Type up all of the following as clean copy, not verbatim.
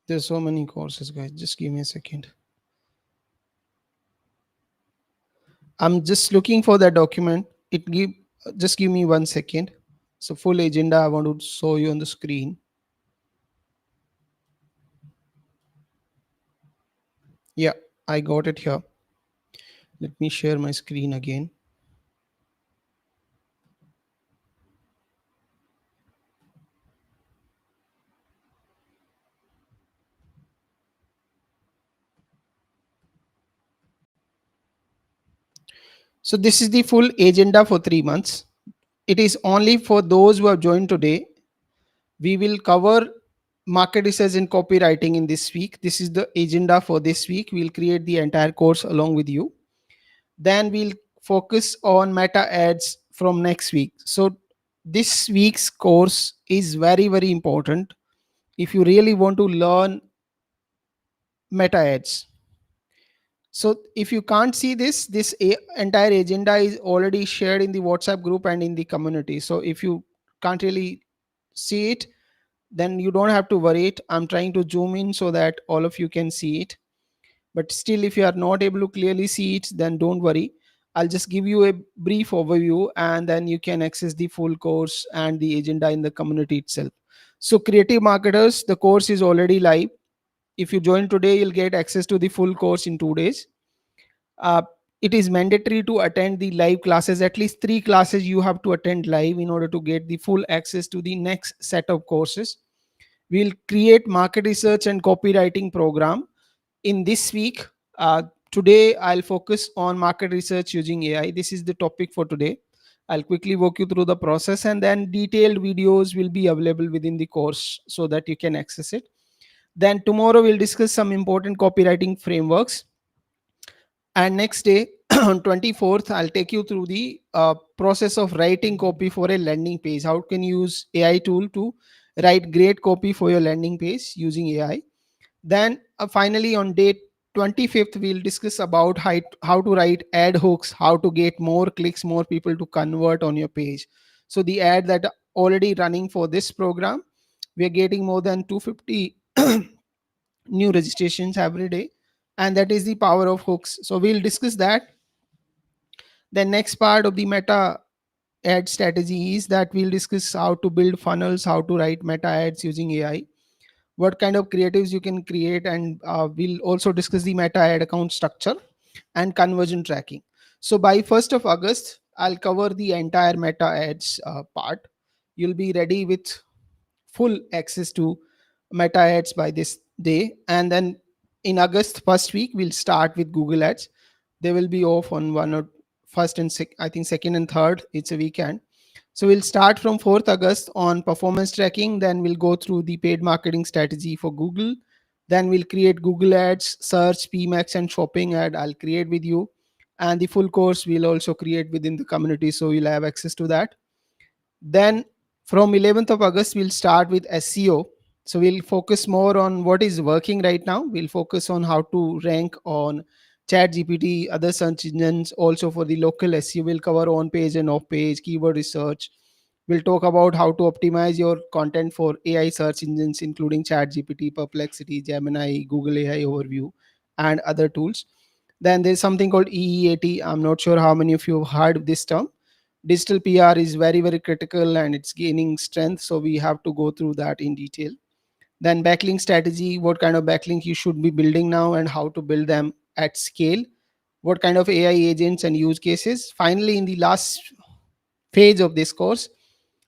There's so many courses, guys. Just give me a second. I'm just looking for that document. It give Just give me 1 second. So full agenda I want to show you on the screen. Yeah, I got it here. Let me share my screen again. So this is the full agenda for 3 months. It is only for those who have joined today. We will cover market research and copywriting in this week. This is the agenda for this week. We'll create the entire course along with you. Then we'll focus on meta ads from next week. So this week's course is very, very important if you really want to learn meta ads. So if you can't see entire agenda is already shared in the WhatsApp group and in the community. So if you can't really see it, then you don't have to worry it. I'm trying to zoom in so that all of you can see it. But still, if you are not able to clearly see it, then don't worry. I'll just give you a brief overview and then you can access the full course and the agenda in the community itself. So creative marketers, the course is already live. If you join today, you'll get access to the full course in 2 days. uh, it is mandatory to attend the live classes. At least 3 classes you have to attend live in order to get the full access to the next set of courses. We'll create market research and copywriting program in this week. Today I'll focus on market research using AI. This is the topic for today. I'll quickly walk you through the process and then detailed videos will be available within the course so that you can access it. Then tomorrow we'll discuss some important copywriting frameworks, and next day on 24th I'll take you through the process of writing copy for a landing page. How can you use AI tool to write great copy for your landing page using AI. Then finally on day 25th we'll discuss about how to write ad hooks, how to get more clicks, more people to convert on your page. So the ad that are already running for this program, we are getting more than 250 new registrations every day, and that is the power of hooks. So we'll discuss that. The next part of the meta ad strategy is that we'll discuss how to build funnels, how to write meta ads using AI, what kind of creatives you can create, and we'll also discuss the meta ad account structure and conversion tracking. So by 1st of August I'll cover the entire meta ads part. You'll be ready with full access to meta ads by this day. And then in August first week we'll start with Google ads. They will be off on one or first and I think second and third, it's a weekend. So we'll start from 4th August on performance tracking. Then we'll go through the paid marketing strategy for Google. Then we'll create Google ads, search, PMAX and shopping ad. I'll create with you, and the full course we'll also create within the community, so you'll have access to that. Then from 11th of August, we'll start with SEO. So we'll focus more on what is working right now. We'll focus on how to rank on Chat GPT, other search engines. Also for the local SEO, we'll cover on page and off page, keyword research. We'll talk about how to optimize your content for AI search engines, including Chat GPT, Perplexity, Gemini, Google AI Overview, and other tools. Then there's something called EEAT. I'm not sure how many of you have heard this term. Digital PR is very, very critical and it's gaining strength. So we have to go through that in detail. Then backlink strategy, what kind of backlink you should be building now and how to build them at scale. What kind of AI agents and use cases. Finally, in the last phase of this course,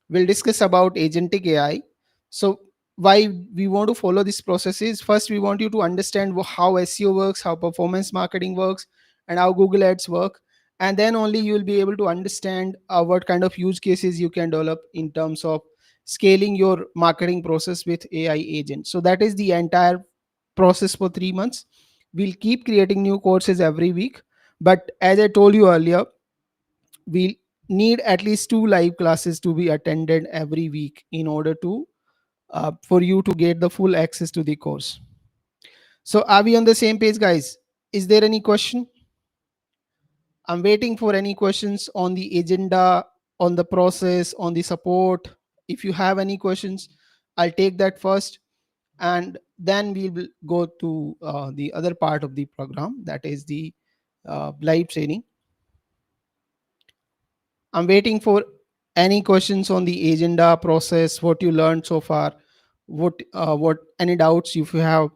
we'll discuss about agentic AI. So why we want to follow this process is, first we want you to understand how SEO works, how performance marketing works, and how Google ads work. And then only you will be able to understand what kind of use cases you can develop in terms of scaling your marketing process with AI agents. So that is the entire process for 3 months. We'll keep creating new courses every week, but as I told you earlier, we need at least 2 live classes to be attended every week in order to for you to get the full access to the course. So are we on the same page, guys? Is there any question? I'm waiting for any questions on the agenda, on the process, on the support. If you have any questions, I'll take that first. And then we will go to the other part of the program, that is the live training. I'm waiting for any questions on the agenda process, what you learned so far, what any doubts if you have.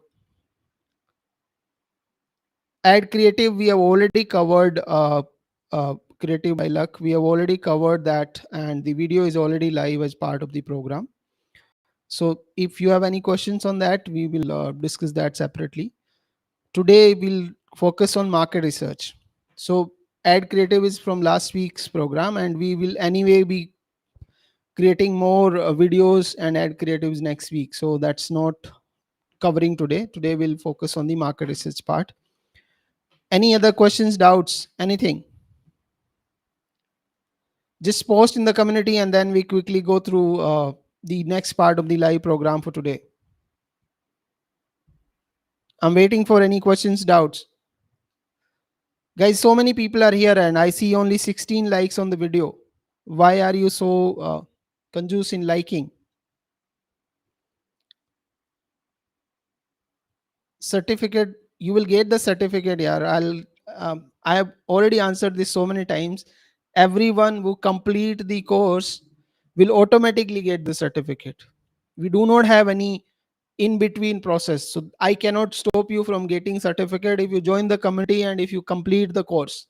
Add creative, we have already covered. Creative by luck, we have already covered that, and the video is already live as part of the program. So if you have any questions on that, we will discuss that separately. Today we'll focus on market research. So ad creative is from last week's program, and we will anyway be creating more videos and ad creatives next week. So that's not covering today. Today we'll focus on the market research part. Any other questions, doubts, anything? Just post in the community and then we quickly go through the next part of the live program for today. I'm waiting for any questions, doubts. Guys, so many people are here and I see only 16 likes on the video. Why are you so conjuice in liking? Certificate, you will get the certificate. Yeah, I have already answered this so many times. Everyone who complete the course will automatically get the certificate. We do not have any in between process, so I cannot stop you from getting certificate if you join the community and if you complete the course.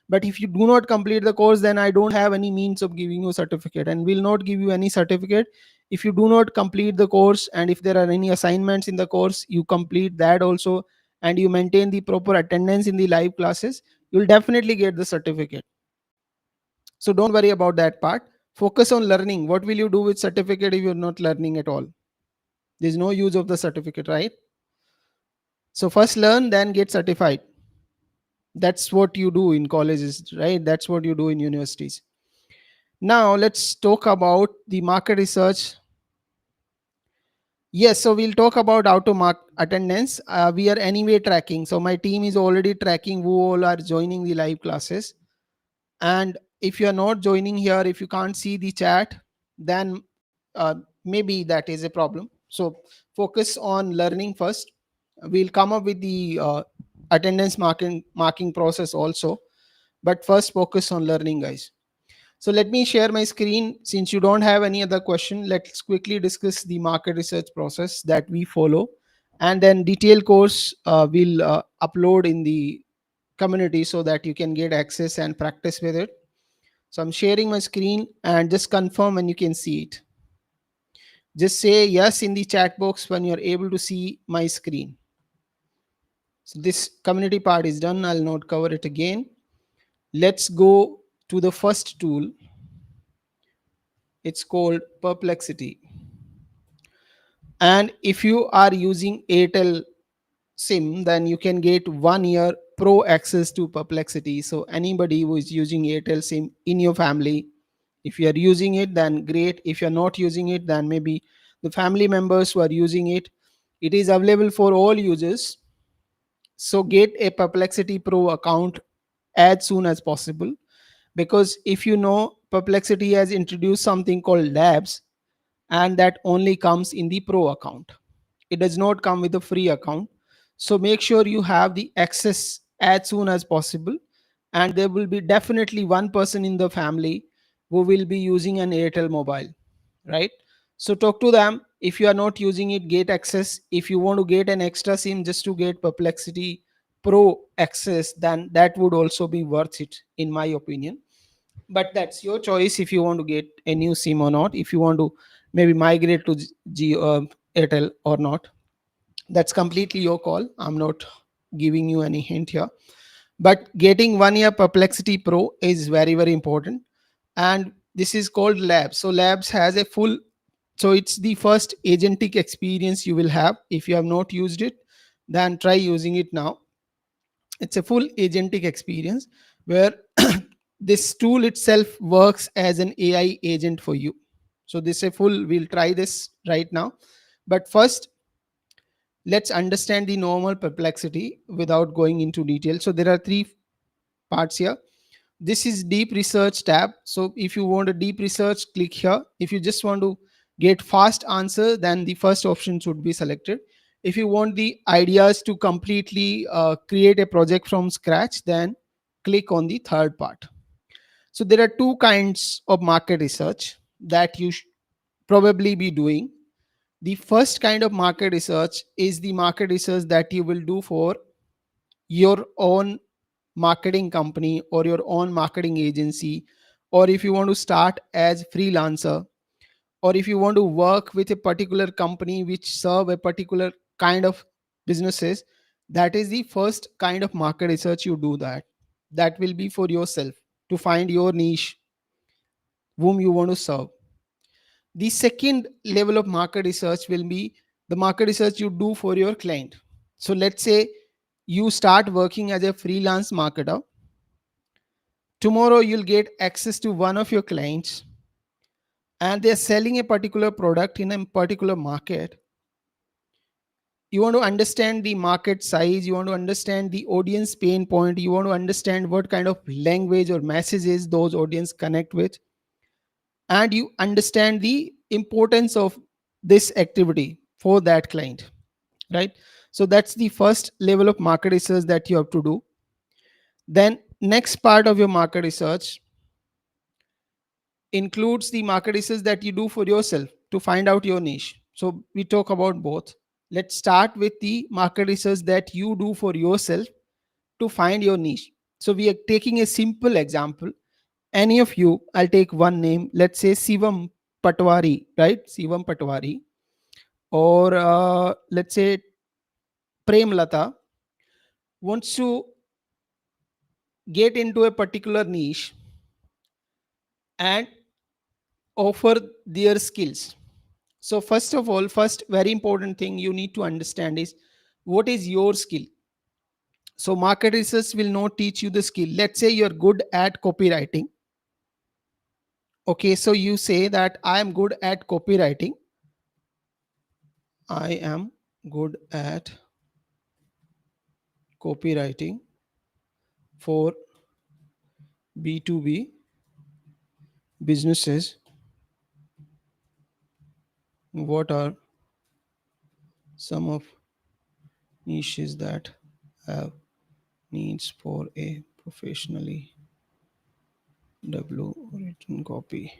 But if you do not complete the course, then I don't have any means of giving you certificate, and will not give you any certificate if you do not complete the course. And if there are any assignments in the course, you complete that also, and you maintain the proper attendance in the live classes, you'll definitely get the certificate. So don't worry about that part. Focus on learning. What will you do with certificate if you're not learning at all? There's no use of the certificate, right? So first learn, then get certified. That's what you do in colleges, right? That's what you do in universities. Now let's talk about the market research. Yes, so we'll talk about how to mark attendance. We are anyway tracking. So my team is already tracking who all are joining the live classes. And if you are not joining here, if you can't see the chat, then maybe that is a problem. So focus on learning first. We'll come up with the attendance marking process also. But first focus on learning, guys. So let me share my screen. Since you don't have any other question, let's quickly discuss the market research process that we follow. And then detailed course will upload in the community so that you can get access and practice with it. So I'm sharing my screen and just confirm when you can see it. Just say yes in the chat box when you're able to see my screen. So this community part is done. I'll not cover it again. Let's go to the first tool. It's called Perplexity. And if you are using Airtel SIM, then you can get 1 year pro access to Perplexity. So anybody who is using Airtel SIM in your family, if you are using it, then great. If you're not using it, then maybe the family members who are using it. It is available for all users. So get a Perplexity Pro account as soon as possible, because if you know, Perplexity has introduced something called labs, and that only comes in the pro account. It does not come with a free account. So make sure you have the access as soon as possible, and there will be definitely one person in the family who will be using an Airtel mobile, right? So talk to them. If you are not using it, get access. If you want to get an extra sim just to get Perplexity Pro access, then that would also be worth it in my opinion. But that's your choice if you want to get a new sim or not, if you want to maybe migrate to Airtel or not. That's completely your call. I'm not giving you any hint here. But getting 1 year Perplexity Pro is very, very important. And this is called Labs. So Labs has a full, so it's the first agentic experience you will have. If you have not used it, then try using it now. It's a full agentic experience where this tool itself works as an AI agent for you. So this is a full, we'll try this right now. But first, let's understand the normal Perplexity without going into detail. So there are three parts here. This is deep research tab. So if you want a deep research, click here. If you just want to get fast answer, then the first option should be selected. If you want the ideas to completely create a project from scratch, then click on the third part. So there are two kinds of market research that you probably be doing. The first kind of market research is the market research that you will do for your own marketing company or your own marketing agency, or if you want to start as freelancer, or if you want to work with a particular company which serve a particular kind of businesses. That is the first kind of market research you do. That will be for yourself, to find your niche, whom you want to serve. The second level of market research will be the market research you do for your client. So let's say you start working as a freelance marketer. Tomorrow you'll get access to one of your clients and they're selling a particular product in a particular market. You want to understand the market size, you want to understand the audience pain point, you want to understand what kind of language or messages those audience connect with, and you understand the importance of this activity for that client, right? So that's the first level of market research that you have to do. Then next part of your market research includes the market research that you do for yourself to find out your niche. So we talk about both. Let's start with the market research that you do for yourself to find your niche. So we are taking a simple example. Any of you, I'll take one name, let's say Sivam Patwari, right? Sivam Patwari. Or let's say Prem Lata wants to get into a particular niche and offer their skills. So first of all, first very important thing you need to understand is what is your skill. So market research will not teach you the skill. Let's say you're good at copywriting. Okay, so you say that I am good at copywriting. I am good at copywriting for B2B businesses. What are some of niches that have needs for a professionally developed written copy?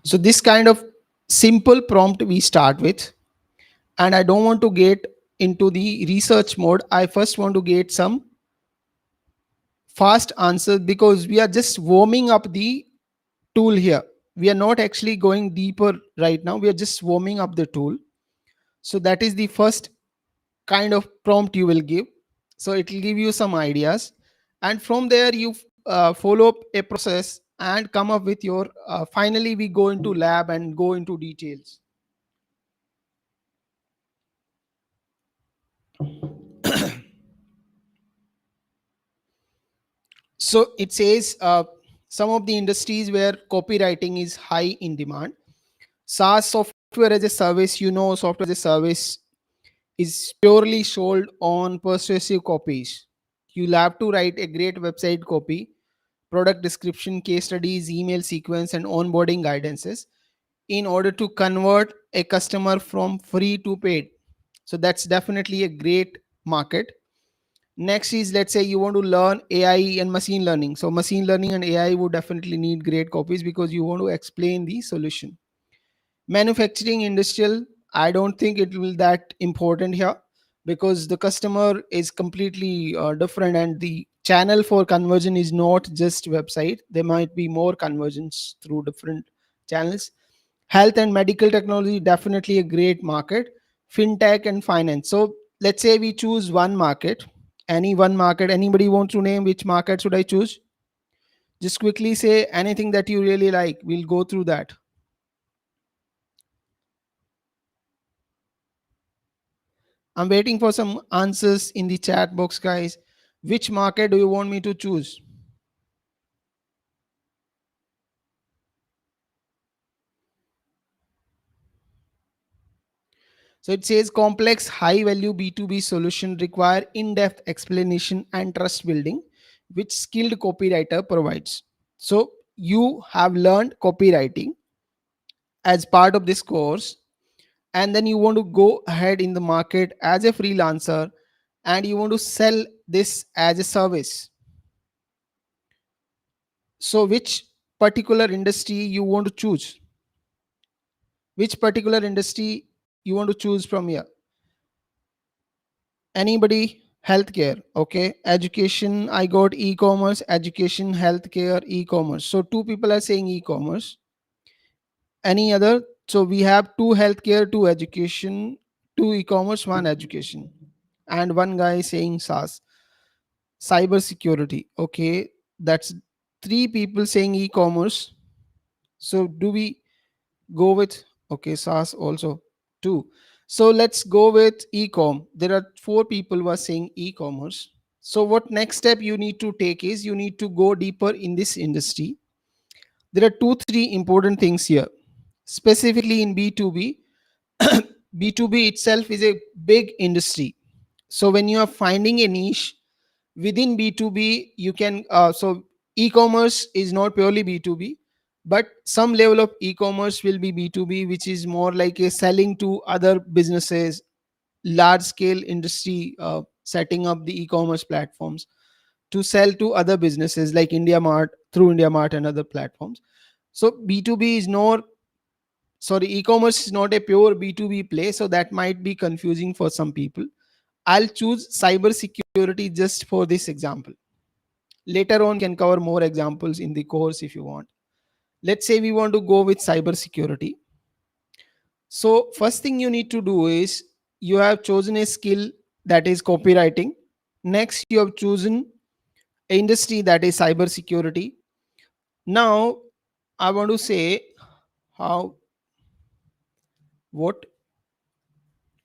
So this kind of simple prompt we start with, and I don't want to get into the research mode. I first want to get some fast answers because we are just warming up the tool here. We are not actually going deeper right now. We are just warming up the tool. So that is the first kind of prompt you will give. So it will give you some ideas, and from there you follow up a process and come up with your finally we go into lab and go into details. So it says some of the industries where copywriting is high in demand. SaaS, software as a service, software as a service is purely sold on persuasive copies. You'll have to write a great website copy, product description, case studies, email sequence, and onboarding guidances in order to convert a customer from free to paid. So that's definitely a great market. Next is, let's say you want to learn AI and machine learning. So machine learning and AI would definitely need great copies because you want to explain the solution. Manufacturing, industrial, I don't think it will that important here because the customer is completely different and the channel for conversion is not just website. There might be more conversions through different channels. Health and medical technology, definitely a great market. Fintech and finance. So let's say we choose one market, any one market. Anybody wants to name which market should I choose? Just quickly say anything that you really like. We'll go through that. I'm waiting for some answers in the chat box, guys. Which market do you want me to choose? So it says complex high value B2B solution require in-depth explanation and trust building, which skilled copywriter provides. So you have learned copywriting as part of this course, and then you want to go ahead in the market as a freelancer and you want to sell this as a service. So which particular industry you want to choose? Which particular industry you want to choose from here? Anybody? Healthcare. Okay. Education. I got e-commerce, education, healthcare, e-commerce. So two people are saying e-commerce. Any other? So we have two healthcare, two education, two e-commerce, one education, and one guy saying SaaS, cyber security. Okay, that's three people saying e-commerce. So do we go with, okay, SaaS also two. So let's go with e-com. There are four people who are saying e-commerce. So what next step you need to take is you need to go deeper in this industry. There are two, three important things here. Specifically in B2B, B2B itself is a big industry. So when you are finding a niche within B2B, you can, so e-commerce is not purely B2B, but some level of e-commerce will be B2B, which is more like a selling to other businesses, large scale industry, setting up the e-commerce platforms to sell to other businesses like India Mart, through India Mart and other platforms. So B2B is not, sorry, e-commerce is not a pure B2B play, so that might be confusing for some people. I'll choose cyber security just for this example. Later on can cover more examples in the course if you want. Let's say we want to go with cyber security. So first thing you need to do is you have chosen a skill, that is copywriting. Next you have chosen a industry, that is cyber security. Now I want to say how, what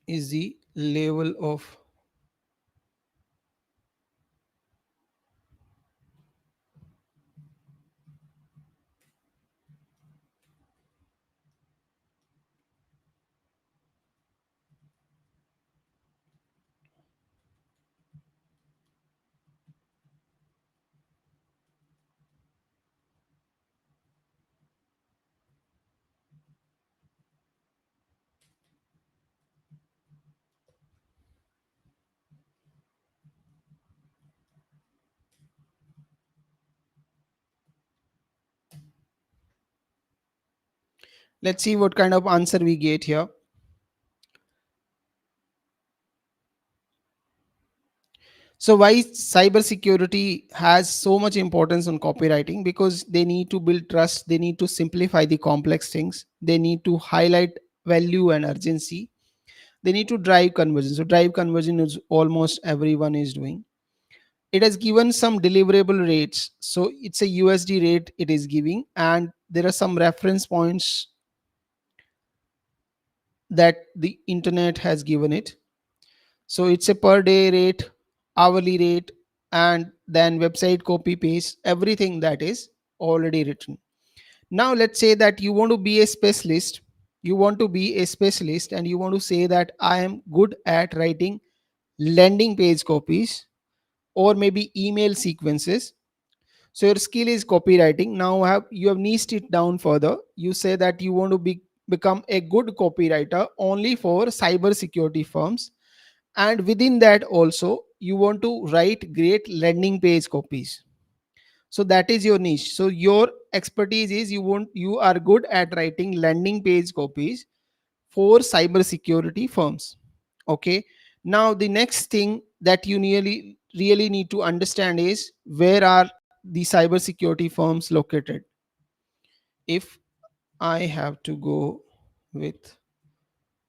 is the level of, let's see what kind of answer we get here. So why cybersecurity has so much importance on copywriting? Because they need to build trust, they need to simplify the complex things, they need to highlight value and urgency, they need to drive conversion. So drive conversion is almost everyone is doing. It has given some deliverable rates. So it's a USD rate it is giving, and there are some reference points that the internet has given it. So it's a per day rate, hourly rate, and then website copy paste, everything that is already written. Now let's say that you want to be a specialist. You want to be a specialist and you want to say that I am good at writing landing page copies or maybe email sequences. So your skill is copywriting. Now you have niched it down further. You say that you want to become a good copywriter only for cyber security firms, and within that also you want to write great landing page copies. So that is your niche. So your expertise is you are good at writing landing page copies for cyber security firms. Okay, now the next thing that you really need to understand is where are the cyber security firms located. If I have to go with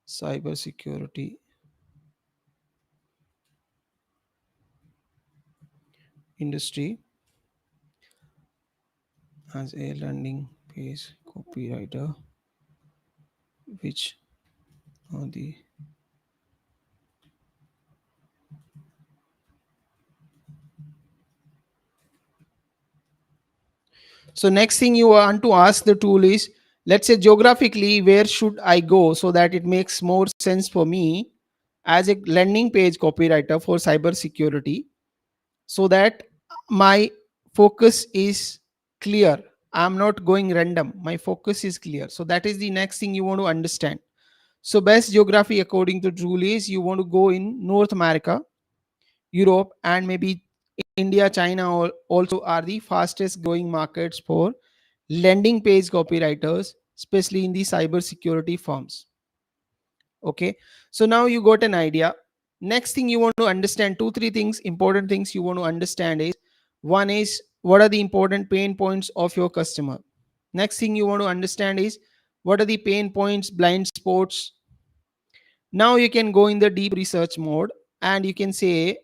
cyber security industry as a landing page copywriter, which are the, so next thing you want to ask the tool is, let's say geographically where should I go so that it makes more sense for me as a landing page copywriter for cyber security, so that my focus is clear. I'm not going random, my focus is clear. So that is the next thing you want to understand. So best geography according to Drool is you want to go in North America, Europe, and maybe India, China also are the fastest growing markets for landing page copywriters, especially in the cyber security firms. Okay, so now you got an idea. Next thing you want to understand, two three things, important things you want to understand is, one is what are the important pain points of your customer. Next thing you want to understand is what are the pain points, blind spots. Now you can go in the deep research mode and you can say,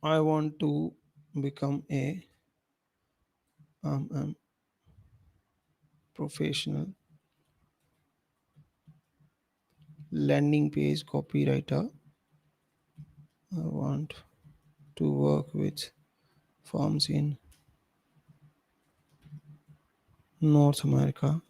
I want to become a professional landing page copywriter. I want to work with firms in North America.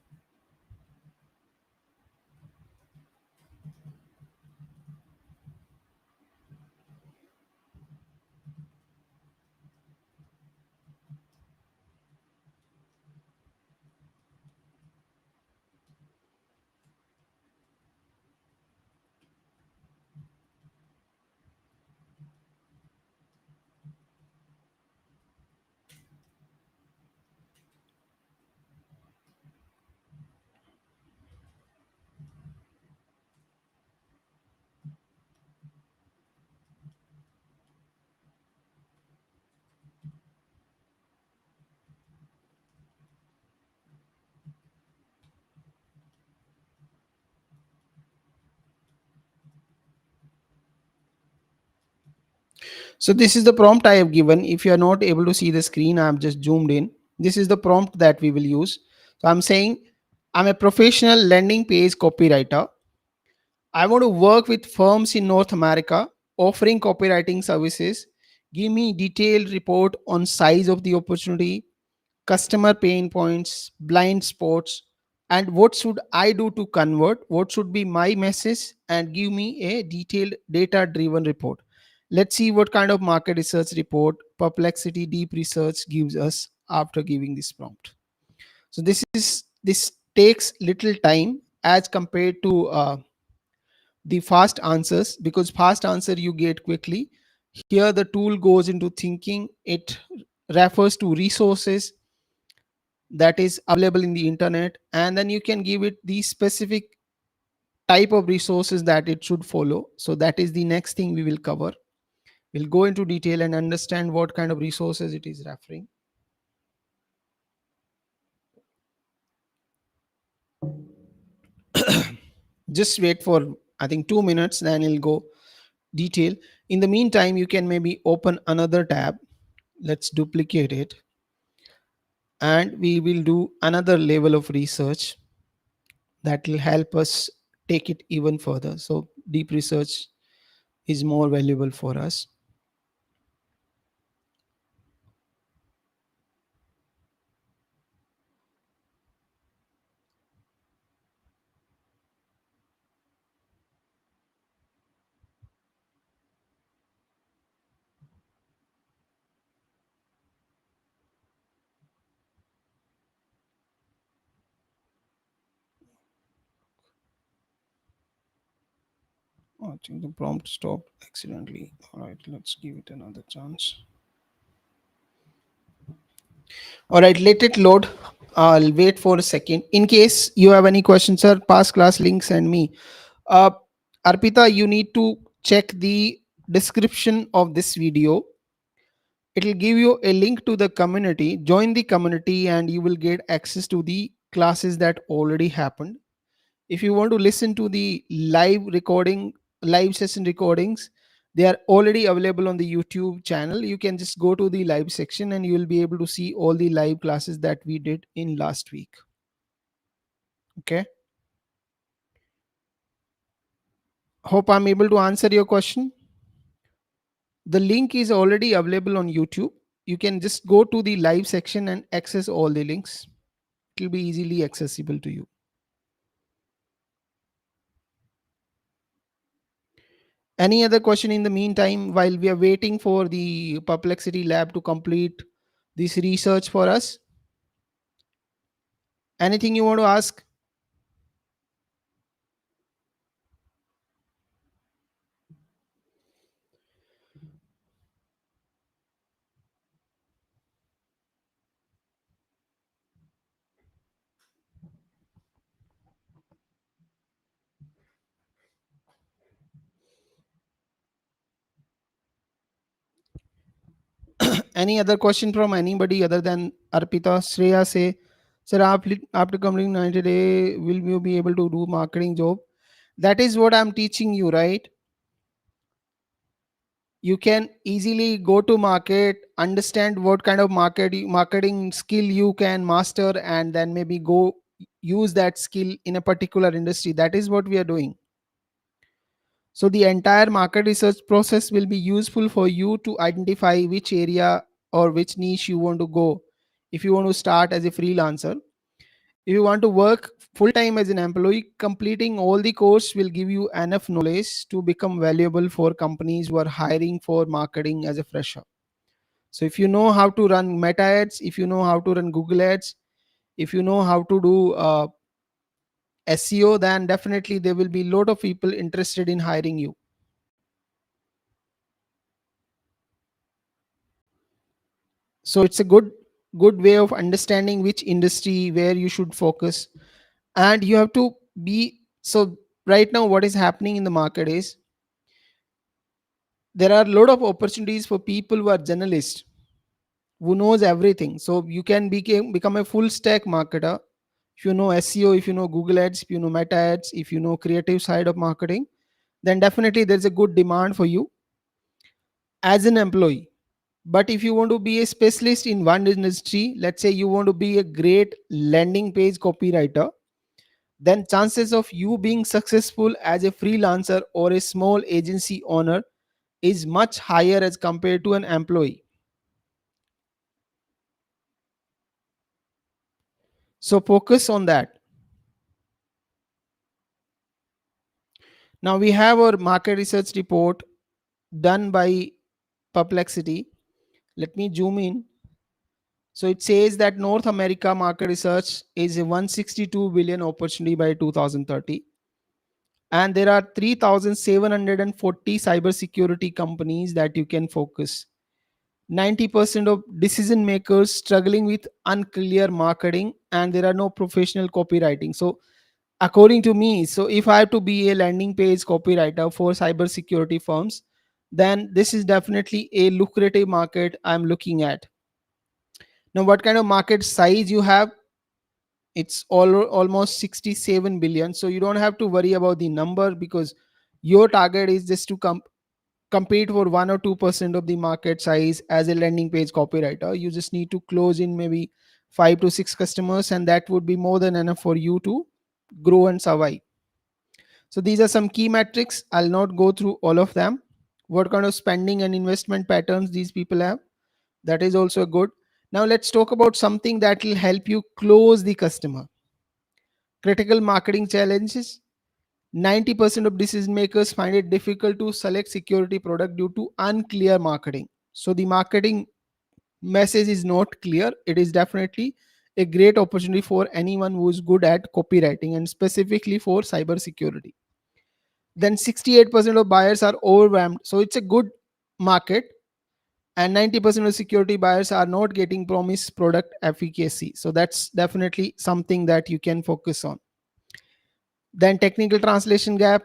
So this is the prompt I have given. If you are not able to see the screen, I have just zoomed in. This is the prompt that we will use. So I'm saying I'm a professional landing page copywriter. I want to work with firms in North America offering copywriting services. Give me detailed report on size of the opportunity, customer pain points, blind spots, and what should I do to convert, what should be my message, and give me a detailed data driven report. Let's see what kind of market research report Perplexity Deep Research gives us after giving this prompt. So this takes little time as compared to the fast answers, because fast answer you get quickly. Here the tool goes into thinking, it refers to resources that is available in the internet, and then you can give it the specific type of resources that it should follow. So that is the next thing we will cover. We'll go into detail and understand what kind of resources it is referring. Just wait for, I think, 2 minutes, then it'll go detail. In the meantime, you can maybe open another tab. Let's duplicate it and we will do another level of research that will help us take it even further. So deep research is more valuable for us. Oh, I think the prompt stopped accidentally. All right, let's give it another chance. All right, let it load. I'll wait for a second. In case you have any questions, sir, past class links and me. Uh, Arpita, you need to check the description of this video. It will give you a link to the community. Join the community and you will get access to the classes that already happened. If you want to listen to the live session recordings, they are already available on the YouTube channel. You can just go to the live section and you will be able to see all the live classes that we did in last week. Okay, hope I'm able to answer your question. The link is already available on YouTube. You can just go to the live section and access all the links. It will be easily accessible to you. Any other question in the meantime while we are waiting for the Perplexity lab to complete this research for us? Anything you want to ask? Any other question from anybody other than Arpita? Shreya say, sir, after completing 90 day, will you be able to do marketing job? That is what I'm teaching you, right? You can easily go to market, understand what kind of marketing skill you can master, and then maybe go use that skill in a particular industry. That is what we are doing. So the entire market research process will be useful for you to identify which area or which niche you want to go. If you want to start as a freelancer, if you want to work full time as an employee, completing all the course will give you enough knowledge to become valuable for companies who are hiring for marketing as a fresher. So if you know how to run meta ads, if you know how to run Google ads, if you know how to do SEO, then definitely there will be a lot of people interested in hiring you. So it's a good way of understanding which industry where you should focus. And you have to be so right now what is happening in the market is there are a lot of opportunities for people who are journalists, who knows everything. So you can become a full stack marketer. If you know SEO, if you know Google ads, if you know meta ads, if you know creative side of marketing, then definitely there's a good demand for you as an employee. But if you want to be a specialist in one industry, let's say you want to be a great landing page copywriter, then chances of you being successful as a freelancer or a small agency owner is much higher as compared to an employee. So focus on that. Now we have our market research report done by Perplexity. Let me zoom in. So it says that North America market research is a 162 billion opportunity by 2030. And there are 3,740 cybersecurity companies that you can focus. 90% of decision makers struggling with unclear marketing, and there are no professional copywriting. So according to me, so if I have to be a landing page copywriter for cybersecurity firms, then this is definitely a lucrative market I'm looking at. Now what kind of market size you have? It's almost 67 billion. So you don't have to worry about the number, because your target is just to compete for 1 or 2% of the market size as a landing page copywriter. You just need to close in maybe 5 to 6 customers, and that would be more than enough for you to grow and survive. So these are some key metrics. I'll not go through all of them. What kind of spending and investment patterns these people have, that is also good. Now let's talk about something that will help you close the customer. Critical marketing challenges. 90% of decision makers find it difficult to select security product due to unclear marketing. So the marketing message is not clear. It is definitely a great opportunity for anyone who is good at copywriting, and specifically for cyber security. Then 68% of buyers are overwhelmed. So it's a good market, and 90% of security buyers are not getting promised product efficacy. So that's definitely something that you can focus on. Then technical translation gap,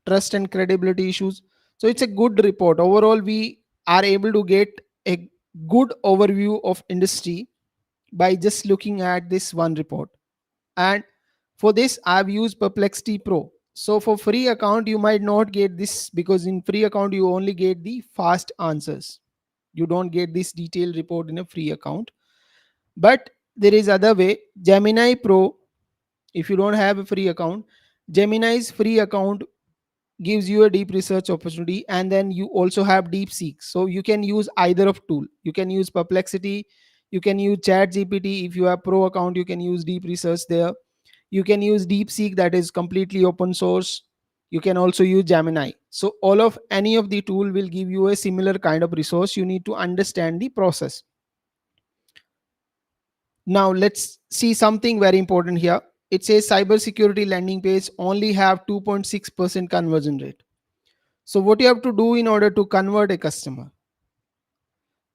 trust and credibility issues. So it's a good report. Overall, we are able to get a good overview of industry by just looking at this one report. And for this, I've used Perplexity Pro. So for free account, you might not get this, because in free account, you only get the fast answers. You don't get this detailed report in a free account. But there is other way. Gemini Pro, if you don't have a free account, Gemini's free account gives you a deep research opportunity, and then you also have deep seek. So you can use either of tool. You can use Perplexity, you can use Chat GPT. If you have pro account, you can use deep research there. You can use DeepSeek, that is completely open source. You can also use Gemini. So all of any of the tool will give you a similar kind of resource. You need to understand the process. Now let's see something very important here. It says cybersecurity landing page only have 2.6% conversion rate. So what you have to do in order to convert a customer,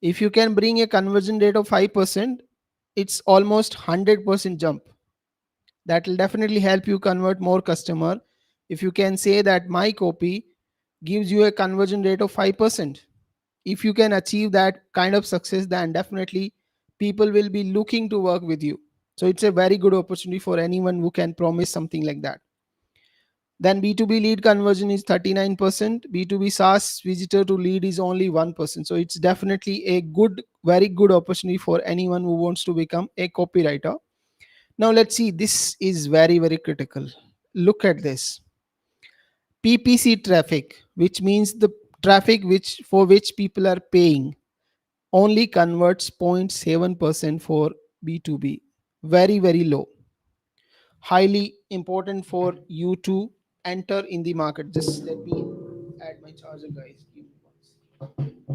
if you can bring a conversion rate of 5%, it's almost 100% jump. That will definitely help you convert more customer. If you can say that my copy gives you a conversion rate of 5%, if you can achieve that kind of success, then definitely people will be looking to work with you. So it's a very good opportunity for anyone who can promise something like that. Then B2B lead conversion is 39%, B2B SaaS visitor to lead is only 1%. So it's definitely a good, very good opportunity for anyone who wants to become a copywriter. Now let's see, this is very, very critical. Look at this. PPC traffic, which means the traffic which for which people are paying, only converts 0.7% for B2B. Very, very low. Highly important for you to enter in the market. Just let me add my charger, guys. Give me one second.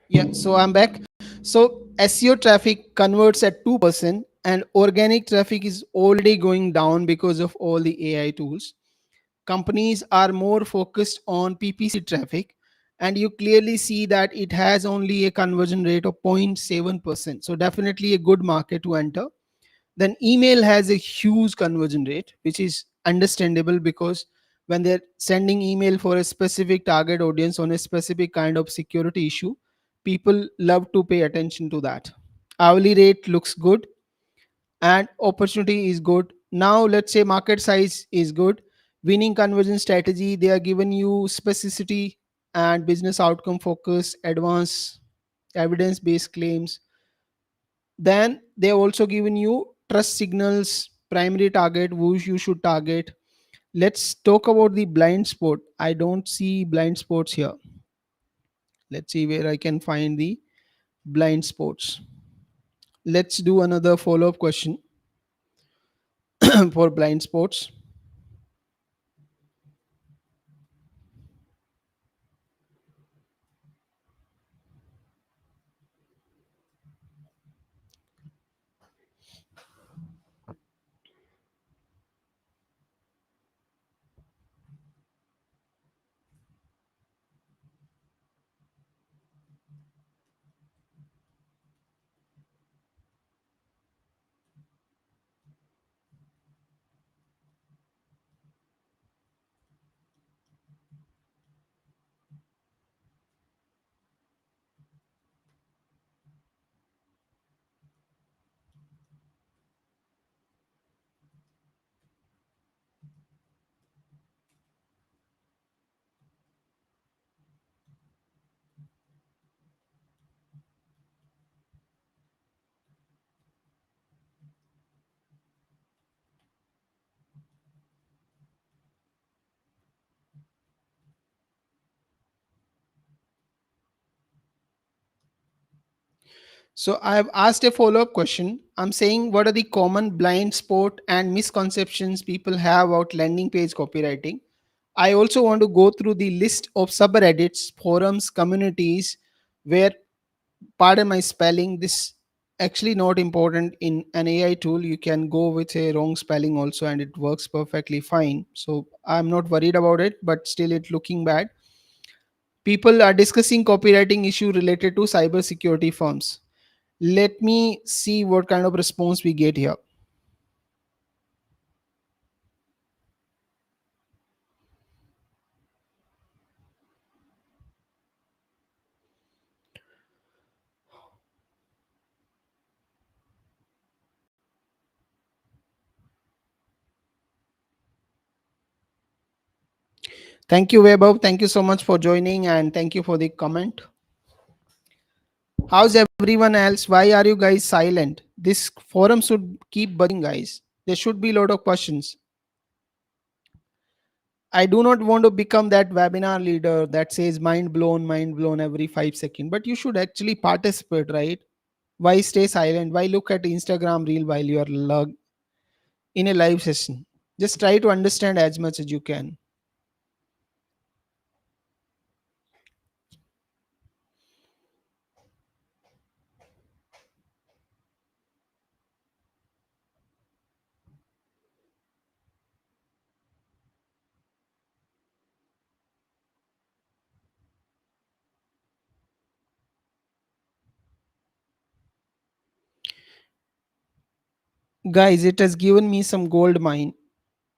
Yeah, so I'm back. So SEO traffic converts at 2%, and organic traffic is already going down because of all the AI tools. Companies are more focused on PPC traffic, and you clearly see that it has only a conversion rate of 0.7%. So definitely a good market to enter. Then email has a huge conversion rate, which is understandable because when they're sending email for a specific target audience on a specific kind of security issue, people love to pay attention to that. Hourly rate looks good and opportunity is good. Now let's say market size is good. Winning conversion strategy, they are giving you specificity and business outcome focus, advanced evidence based claims. Then they also given you trust signals, primary target, who you should target. Let's talk about the blind spot. I don't see blind spots here. Let's see where I can find the blind spots. Let's do another follow-up question for blind spots. So I've asked a follow-up question. I'm saying what are the common blind spot and misconceptions people have about landing page copywriting. I also want to go through the list of subreddits, forums, communities where, pardon my spelling, this actually not important in an AI tool. You can go with a wrong spelling also and it works perfectly fine. So I'm not worried about it, but still it looking bad. People are discussing copywriting issue related to cybersecurity firms. Let me see what kind of response we get here. Thank you, Webab. Thank you so much for joining and thank you for the comment. How's everyone else? Why are you guys silent? This forum should keep buzzing, guys. There should be a lot of questions. I do not want to become that webinar leader that says mind blown every 5 seconds, but you should actually participate, right? Why stay silent? Why look at Instagram reel while you are in a live session? Just try to understand as much as you can. Guys, it has given me some gold mine.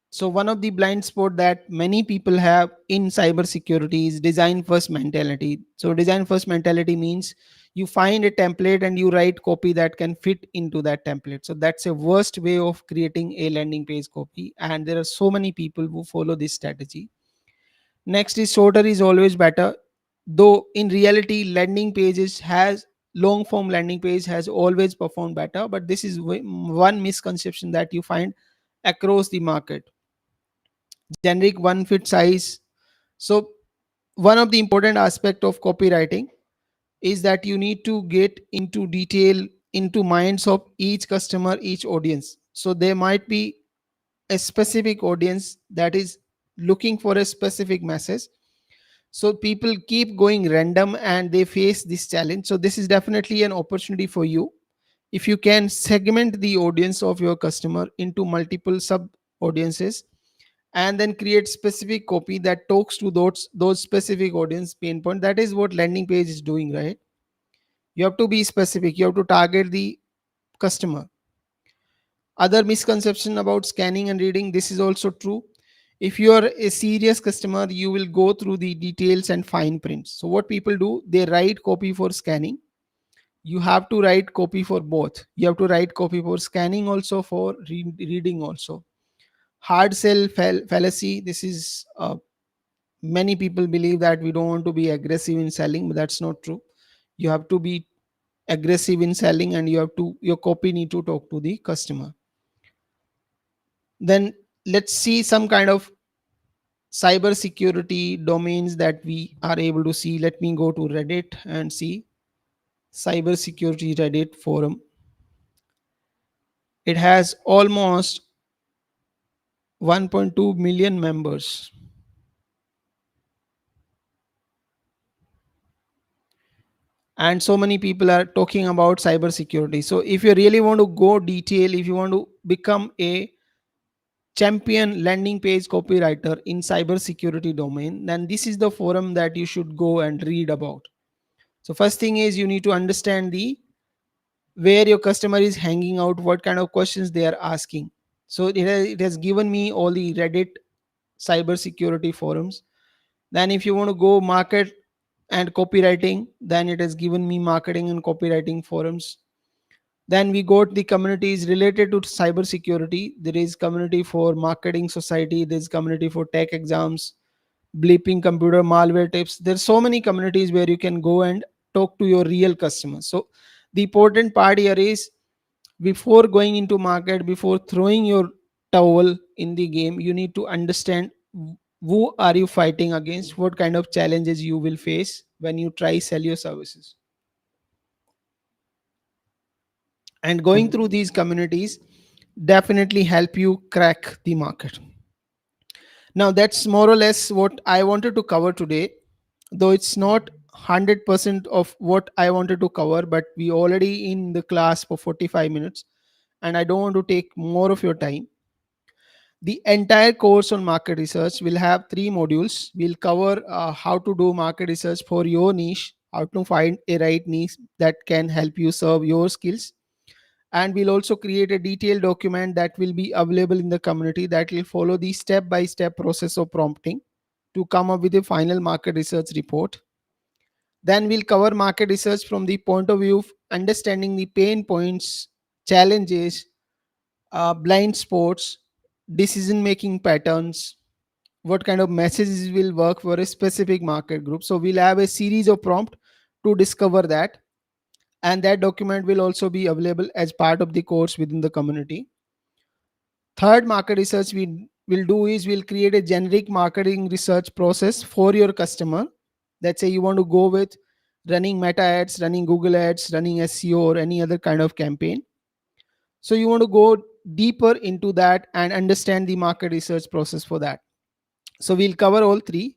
So one of the blind spot that many people have in cybersecurity is design first mentality. So design first mentality means you find a template and you write copy that can fit into that template. So that's a worst way of creating a landing page copy, and there are so many people who follow this strategy. Next is shorter is always better, though in reality landing pages has long form landing page has always performed better, but this is one misconception that you find across the market. Generic one fit size. So one of the important aspect of copywriting is that you need to get into detail into minds of each customer, each audience. So there might be a specific audience that is looking for a specific message. So people keep going random and they face this challenge. So this is definitely an opportunity for you. If you can segment the audience of your customer into multiple sub audiences and then create specific copy that talks to those specific audience pain point, that is what landing page is doing, right? You have to be specific, you have to target the customer. Other misconception about scanning and reading, this is also true. If you are a serious customer, you will go through the details and fine prints. So what people do, they write copy for scanning. You have to write copy for both. You have to write copy for scanning also, for reading also. Hard sell fallacy, this is many people believe that we don't want to be aggressive in selling, but that's not true. You have to be aggressive in selling, and you have to, your copy need to talk to the customer. Then let's see some kind of cyber security domains that we are able to see. Let me go to Reddit and see cyber security Reddit forum. It has almost 1.2 million members, and so many people are talking about cyber security. So if you really want to go detail, if you want to become a champion landing page copywriter in cyber security domain, then this is the forum that you should go and read about. So first thing is you need to understand the where your customer is hanging out, what kind of questions they are asking. So it has given me all the Reddit cyber security forums. Then if you want to go market and copywriting, then it has given me marketing and copywriting forums. Then we got the communities related to cyber security. There is community for marketing society, there's community for tech exams, bleeping computer malware tips. There's so many communities where you can go and talk to your real customers. So the important part here is, before going into market, before throwing your towel in the game, you need to understand who are you fighting against, what kind of challenges you will face when you try sell your services. And going through these communities definitely help you crack the market. Now that's more or less what I wanted to cover today, though it's not 100% of what I wanted to cover, but we already in the class for 45 minutes and I don't want to take more of your time. The entire course on market research will have 3 modules. We'll cover how to do market research for your niche, how to find a right niche that can help you serve your skills. And we'll also create a detailed document that will be available in the community that will follow the step by step process of prompting to come up with a final market research report. Then we'll cover market research from the point of view of understanding the pain points, challenges, blind spots, decision making patterns, what kind of messages will work for a specific market group. So we'll have a series of prompt to discover that, and that document will also be available as part of the course within the community. Third market research we will do is we'll create a generic marketing research process for your customer. Let's say you want to go with running meta ads, running Google ads, running SEO, or any other kind of campaign. So you want to go deeper into that and understand the market research process for that. So we'll cover all three.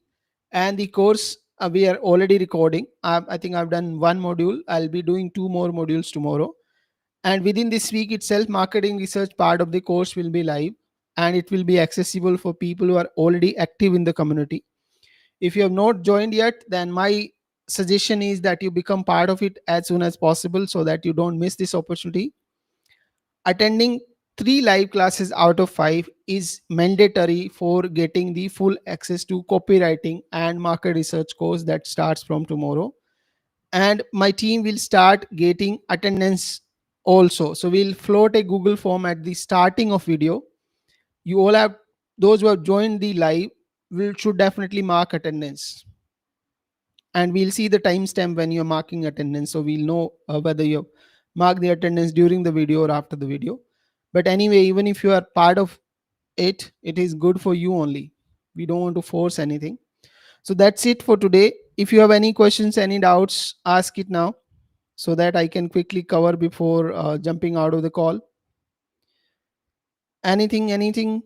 And the course we are already recording. I think I've done 1 module. I'll be doing 2 more modules tomorrow. And within this week itself, marketing research part of the course will be live, and it will be accessible for people who are already active in the community. If you have not joined yet, then my suggestion is that you become part of it as soon as possible so that you don't miss this opportunity. Attending 3 live classes out of 5 is mandatory for getting the full access to copywriting and market research course that starts from tomorrow. And my team will start getting attendance also. So we'll float a Google form at the starting of video. You all have, those who have joined the live will should definitely mark attendance, and we'll see the timestamp when you're marking attendance, so we'll know whether you mark the attendance during the video or after the video. But anyway, even if you are part of it, it is good for you only. We don't want to force anything. So that's it for today. If you have any questions, any doubts, ask it now so that I can quickly cover before jumping out of the call. Anything?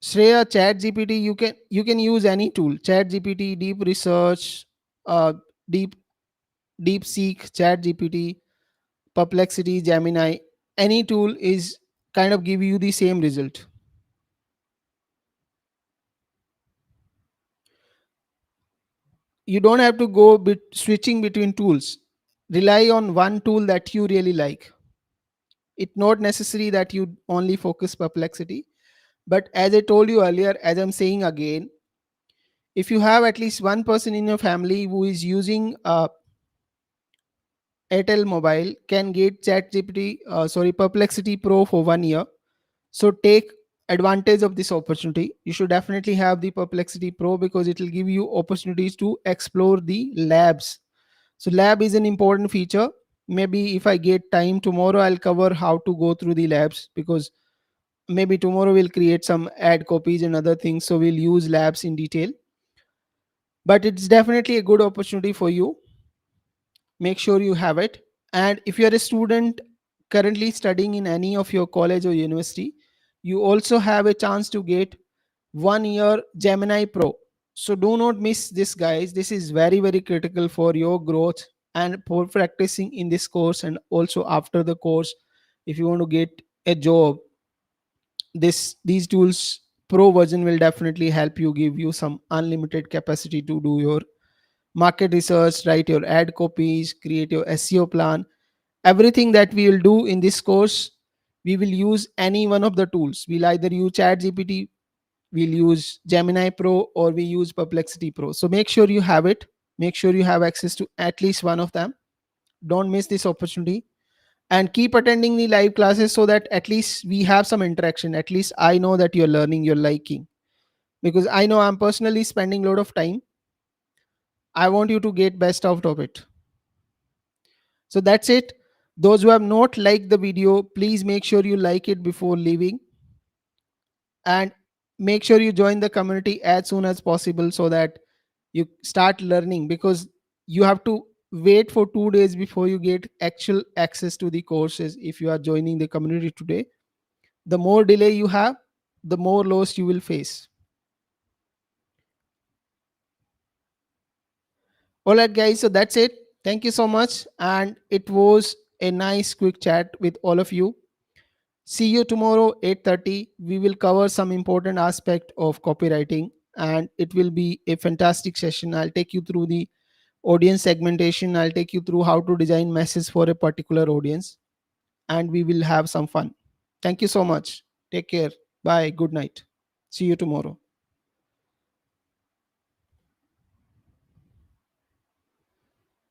Shreya, chat gpt, you can use any tool, chat gpt, deep research, uh, deep DeepSeek, ChatGPT, Perplexity, Gemini, any tool is kind of give you the same result. You don't have to go switching between tools. Rely on one tool that you really like. It's not necessary that you only focus Perplexity. But as I told you earlier, as I'm saying again, if you have at least one person in your family who is using Airtel Mobile, can get Perplexity Pro for 1 year. So take advantage of this opportunity. You should definitely have the Perplexity Pro because it will give you opportunities to explore the labs. So lab is an important feature. Maybe if I get time tomorrow, I'll cover how to go through the labs, because maybe tomorrow we'll create some ad copies and other things. So we'll use labs in detail. But it's definitely a good opportunity for you. Make sure you have it. And if you're a student currently studying in any of your college or university, you also have a chance to get 1 year Gemini Pro. So do not miss this, guys. This is very, very critical for your growth and for practicing in this course, and also after the course. If you want to get a job, these tools pro version will definitely help you, give you some unlimited capacity to do your market research, write your ad copies, create your SEO plan. Everything that we will do in this course, we will use any one of the tools. We'll either use ChatGPT, we'll use Gemini Pro, or we use Perplexity Pro. So make sure you have it. Make sure you have access to at least one of them. Don't miss this opportunity, and keep attending the live classes so that at least we have some interaction. At least I know that you're learning, you're liking, because I know I'm personally spending a lot of time. I want you to get best out of it. So that's it. Those who have not liked the video, please make sure you like it before leaving, and make sure you join the community as soon as possible so that you start learning, because you have to wait for 2 days before you get actual access to the courses. If you are joining the community today, the more delay you have, the more loss you will face. All right, guys, so that's it. Thank you so much, and it was a nice quick chat with all of you. See you tomorrow 8:30. We will cover some important aspect of copywriting, and it will be a fantastic session. I'll take you through the audience segmentation. I'll take you through how to design messages for a particular audience, and we will have some fun. Thank you so much. Take care. Bye. Good night. See you tomorrow.